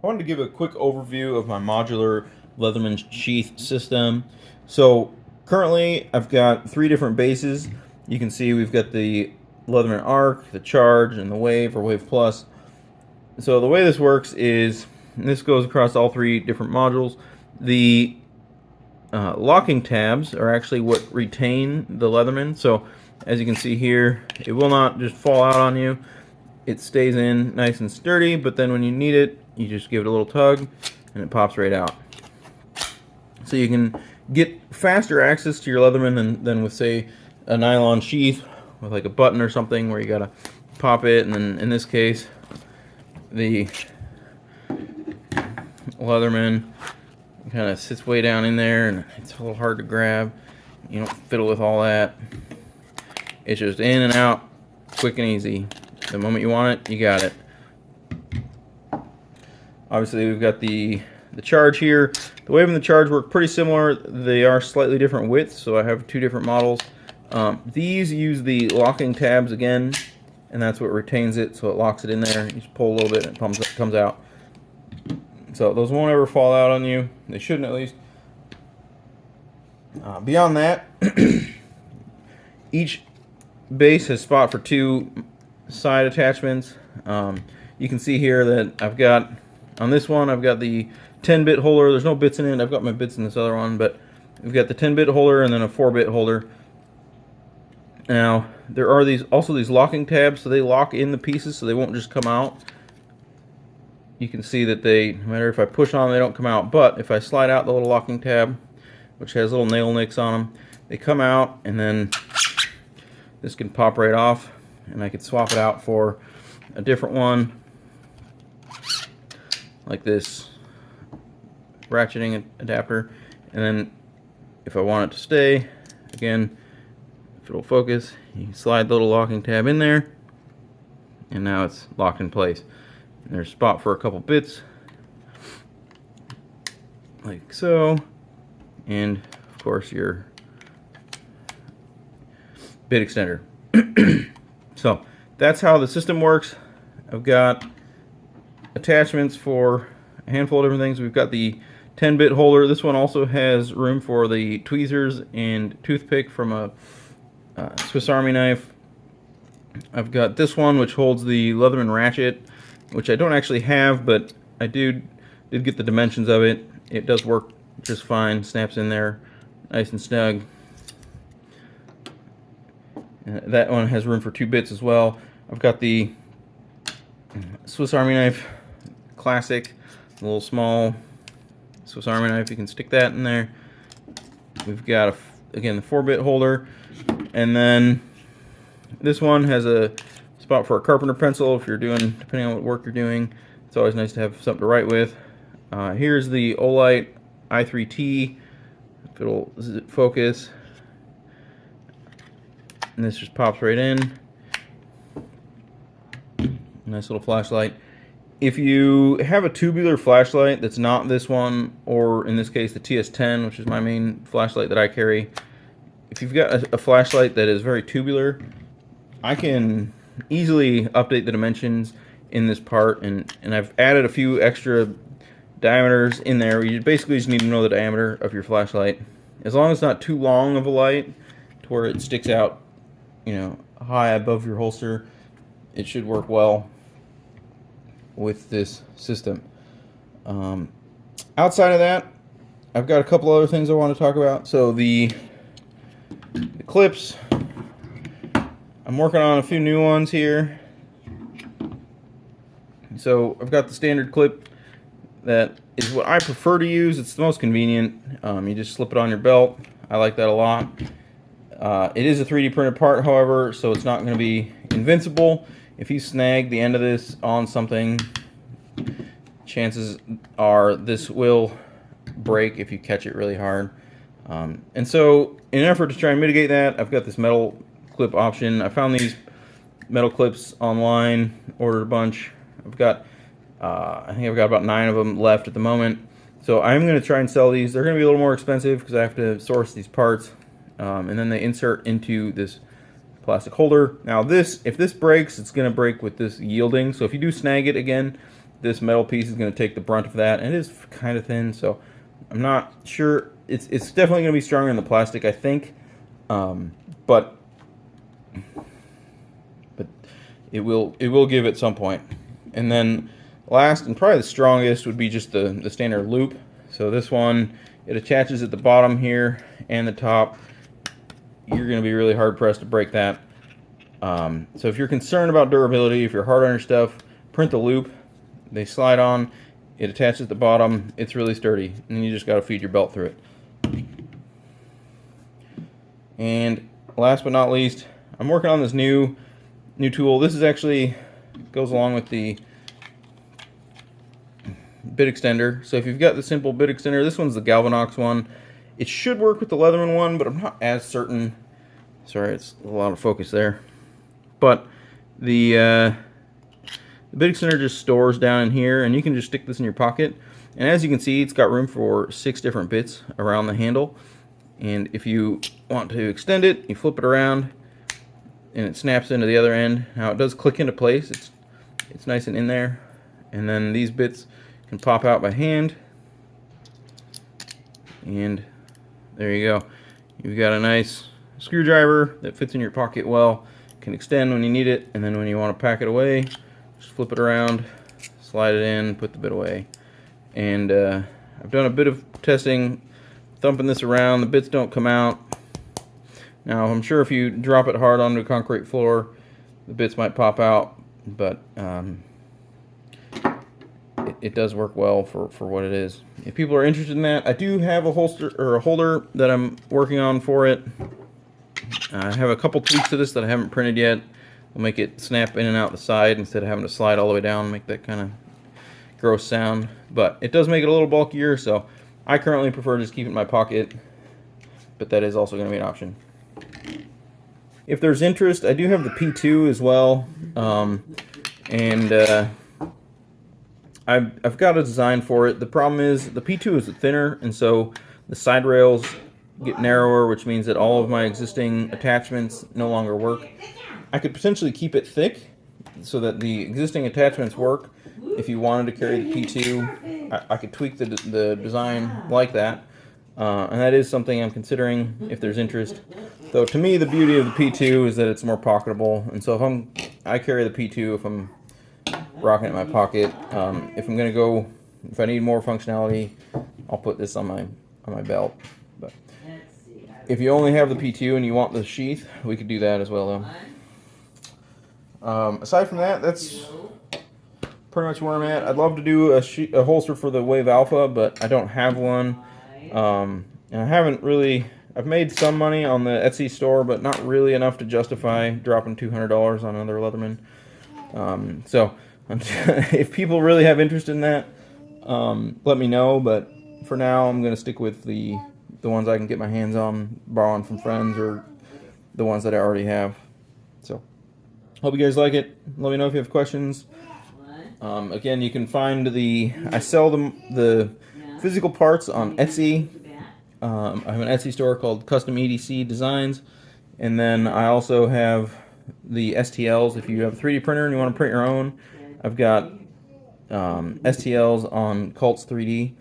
wanted to give a quick overview of my modular Leatherman sheath system. So currently I've got 3 different bases. You can see we've got the Leatherman Arc, the Charge, and the Wave or Wave Plus. So the way this works is, this goes across all 3 different modules. The locking tabs are actually what retain the Leatherman. So as you can see here, it will not just fall out on you. It stays in nice and sturdy, but then when you need it, you just give it a little tug and it pops right out. So you can get faster access to your Leatherman than with, say, a nylon sheath with like a button or something where you gotta pop it, and then in this case the Leatherman kind of sits way down in there and it's a little hard to grab. You don't fiddle with all that. It's just in and out, quick and easy. The moment you want it, you got it. Obviously we've got the Charge here. The Wave and the Charge work pretty similar. They are slightly different widths, so I have 2 different models. These use the locking tabs again, and that's what retains it, so it locks it in there. You just pull a little bit and it comes out. So those won't ever fall out on you. They shouldn't, at least. Beyond that, each base has spot for 2 side attachments. You can see here that I've got, on this one, I've got the 10-bit holder. There's no bits in it. I've got my bits in this other one, but we've got the 10-bit holder and then a 4-bit holder. Now, there are also these locking tabs, so they lock in the pieces so they won't just come out. You can see that no matter if I push on them, they don't come out, but if I slide out the little locking tab, which has little nail nicks on them, they come out, and then this can pop right off, and I could swap it out for a different one, like this ratcheting adapter. And then if I want it to stay, again, if it'll focus, you can slide the little locking tab in there, and now it's locked in place. And there's a spot for a couple bits, like so, and of course your bit extender. So that's how the system works. I've got attachments for a handful of different things. We've got the 10-bit holder. This one also has room for the tweezers and toothpick from a Swiss Army knife. I've got this one which holds the Leatherman ratchet, which I don't actually have, but I did get the dimensions of it. It does work just fine. Snaps in there nice and snug. That one has room for 2 bits as well. I've got the Swiss Army knife classic, a little small Swiss Army knife. You can stick that in there. We've got again the 4-bit holder, and then this one has a spot for a carpenter pencil if you're doing, depending on what work you're doing. It's always nice to have something to write with. Here's the Olight i3T. If it'll focus, and this just pops right in. Nice little flashlight. If you have a tubular flashlight that's not this one, or in this case the TS10, which is my main flashlight that I carry, if you've got a flashlight that is very tubular, I can easily update the dimensions in this part, and I've added a few extra diameters in there. You basically just need to know the diameter of your flashlight. As long as it's not too long of a light to where it sticks out, you know, high above your holster, it should work well with this system. Outside of that, I've got a couple other things I want to talk about. So the clips, I'm working on a few new ones here. So I've got the standard clip that is what I prefer to use. It's the most convenient. You just slip it on your belt. I like that a lot. It is a 3D printed part, however, so it's not going to be invincible. If you snag the end of this on something, chances are this will break if you catch it really hard. And so in an effort to try and mitigate that, I've got this metal clip option. I found these metal clips online, ordered a bunch. I've got, I think I've got about 9 of them left at the moment. So I'm going to try and sell these. They're going to be a little more expensive because I have to source these parts. And then they insert into this plastic holder. Now this, if this breaks, it's going to break with this yielding. So if you do snag it again, this metal piece is going to take the brunt of that, and it is kind of thin, so I'm not sure. It's definitely going to be stronger than the plastic, I think, but it will give at some point. And then last and probably the strongest would be just the standard loop. So this one, it attaches at the bottom here and the top. You're going to be really hard pressed to break that. So if you're concerned about durability, if you're hard on your stuff, print the loop. They slide on, it attaches at the bottom, it's really sturdy, and you just got to feed your belt through it. And last but not least, I'm working on this new tool. This is actually goes along with the bit extender. So if you've got the simple bit extender, this one's the Galvanox one. It should work with the Leatherman one, but I'm not as certain. Sorry, it's a lot of focus there. But the bit extender just stores down in here, and you can just stick this in your pocket. And as you can see, it's got room for 6 different bits around the handle. And if you want to extend it, you flip it around, and it snaps into the other end. Now it does click into place. It's nice and in there. And then these bits can pop out by hand. And there you go. You've got a nice screwdriver that fits in your pocket well. Can extend when you need it, and then when you want to pack it away, just flip it around, slide it in, put the bit away. And I've done a bit of testing, thumping this around. The bits don't come out. Now I'm sure if you drop it hard onto a concrete floor, the bits might pop out, but it does work well for what it is. If people are interested in that, I do have a holster or a holder that I'm working on for it. I have a couple tweaks to this that I haven't printed yet. We'll make it snap in and out the side instead of having to slide all the way down and make that kind of gross sound. But it does make it a little bulkier, so I currently prefer just keeping it in my pocket, but that is also going to be an option. If there's interest, I do have the P2 as well, and I've got a design for it. The problem is the P2 is thinner, and so the side rails get narrower, which means that all of my existing attachments no longer work. I could potentially keep it thick so that the existing attachments work. If you wanted to carry the P2, I could tweak the design like that. And that is something I'm considering if there's interest. Though to me, the beauty of the P2 is that it's more pocketable. And so if I carry the P2 if I'm rocking it in my pocket. If I need more functionality, I'll put this on my belt. But if you only have the P2 and you want the sheath, we could do that as well, though. Aside from that, that's pretty much where I'm at. I'd love to do a holster for the Wave Alpha, but I don't have one. And I haven't really. I've made some money on the Etsy store, but not really enough to justify dropping $200 on another Leatherman. So if people really have interest in that, let me know. But for now, I'm going to stick with the ones I can get my hands on, borrowing from friends, or the ones that I already have. So hope you guys like it. Let me know if you have questions. Again, you can find I sell the physical parts on Etsy. I have an Etsy store called Custom EDC Designs, and then I also have the STLs. If you have a 3D printer and you want to print your own, I've got STLs on Cults 3D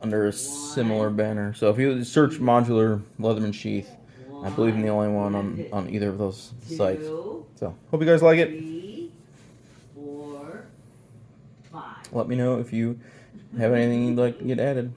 under a similar banner. So if you search Modular Leatherman Sheath, I believe I'm the only one on either of those sites. So hope you guys like it. Let me know if you have anything you'd like to get added.